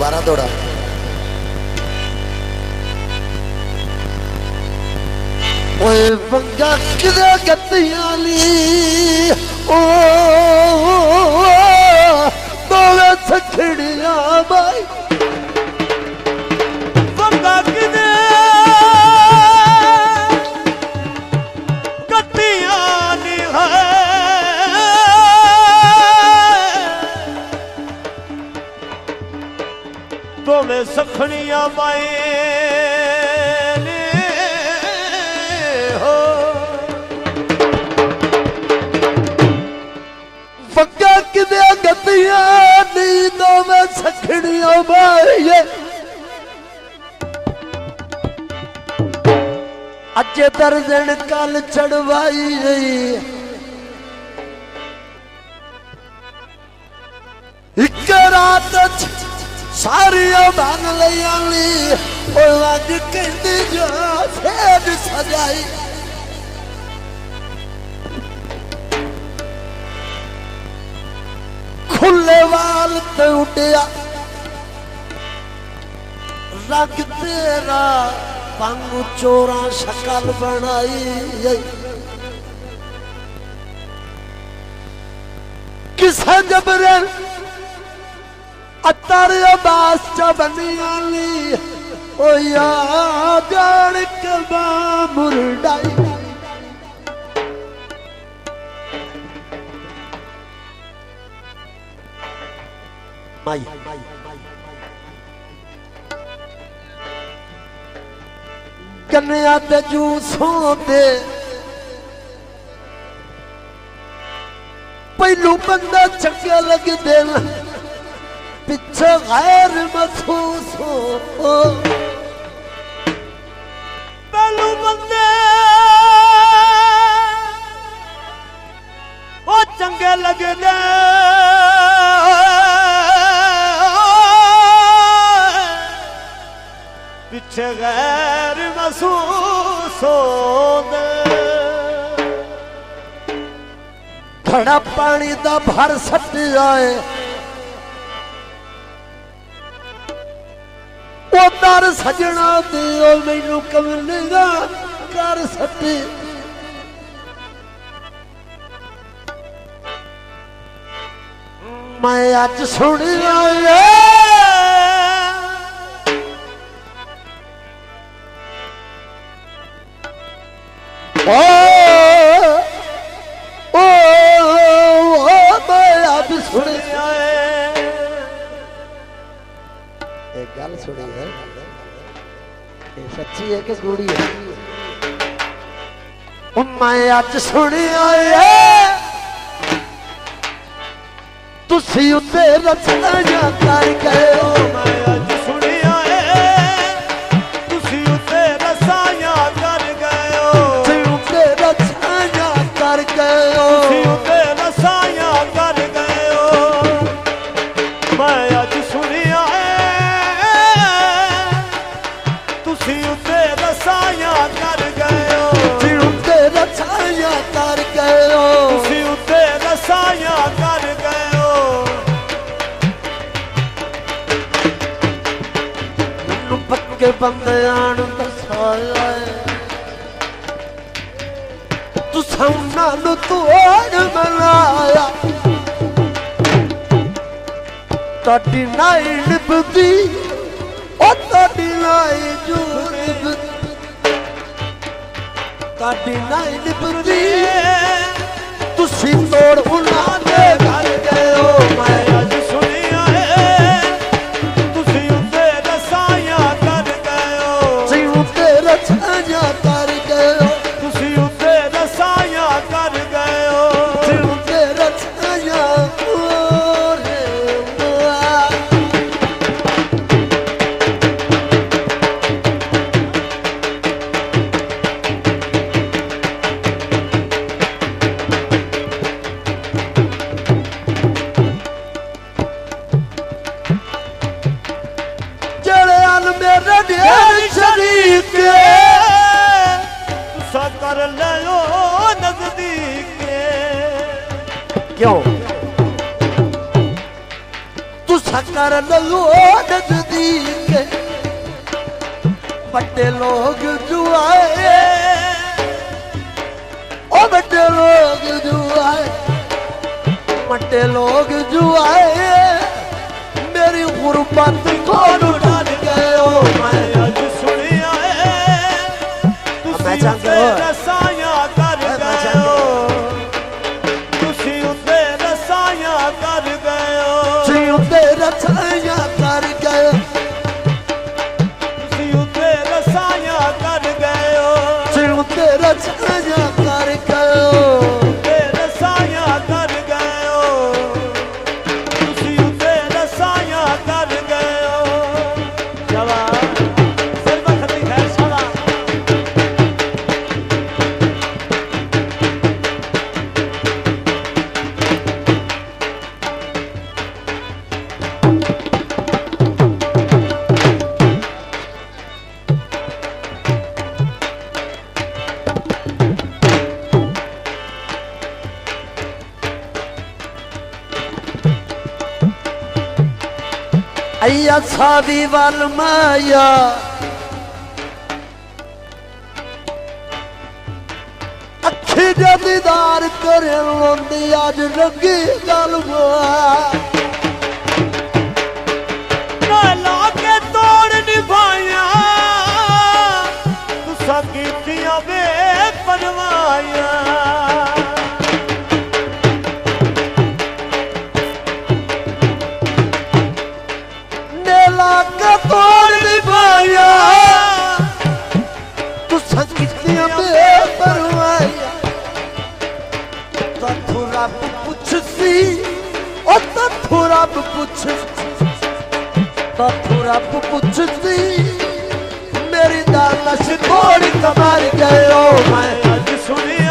दोबारा दौड़ा ओए बंगा किदे गत्तियां ली ओ दोवे सखड़ियां बाई बंगा किदे गत्तियां ली है दोवे सखड़ियां बाई नींदों में सखड़ियों बाई अजे दर्जन कल चढ़वाई एक रात सारिया भांग ली अज कहती जो सेज सजाई खुले वाल ते उड़िया रंग तेरा पंगु चोरा शकल बनाई किसे जबरे अतर बास च बनियाली ओ या जान के मुरडाई माई कन्या ते जूसों दे पहलू बंदा चंगे लगदे पिछे गैर महसूस हो पहलू बंदे वो चंगे लगदे पिछे गैर महसूस होंदे घड़ा पानी दा भर सट जाए ओ दर सजना दे ओ मैनू कमलेगा कर सटे मैं अज सुनिया ओ मैं अब सुनी एक गल सुनी है ये सच्ची है कि कूड़ी है मैं अज सुनी तुसी उत्ते रचनां कर गए हो मैं अज सुनी तुसी उत्ते रसायां कर गए हो कर गए हो रसायां कर गए हो मैं अज सुनिया तुसी उत्ते रसायां कर गए हो उत्ते रसायां कर गए हो तुसी उत्ते रसायां कर गए हो पक्के बंदियां नूं दसाया तुसां नूं तोड़ मनाया ताडी नाई निभदी ओ ताडी नाई जूर ताडी नाई निभदी तुसी तोड़ उन्हां दे घर गए हो मैं अज सुनिया तुसी उत्ते रसायां कर गए हो जी उत्ते रसायां कर गए हो तुसी उत्ते रसायां कर गए हो जी उत्ते रसायां कर लो नजदीक क्यों तुस कर लो नजदीक बड़े लोग जो आए ओ बड़े लोग जो आए बड़े लोग जो आए मेरी गुरबत को डाल गए ओ मैं अज सुनिया तुसी उते रसाया कर गए तुसी उते रसाया कर गए तुसी उते रसाया कर गए तुसी उते रसाया कर गए तुसी उते रसाया कर गए उते रसाया कर गए तुसी उते रसाया कर गए जवाब सिर वक्त खैर सला अय्या सावी वाल माया अखी दे दीदार करे लोंदी अज लगी गल लाके तोड़ निभाया तुसा कीतियां वे परवाया नेला के तोड़ निभाया तू संगीतियां बेपरवाया तू रब पुछ सी ओ तू रब पुछ तू रब पुछ सी मेरी दानश थोड़ी कमर गए ओ मैं अज सुनी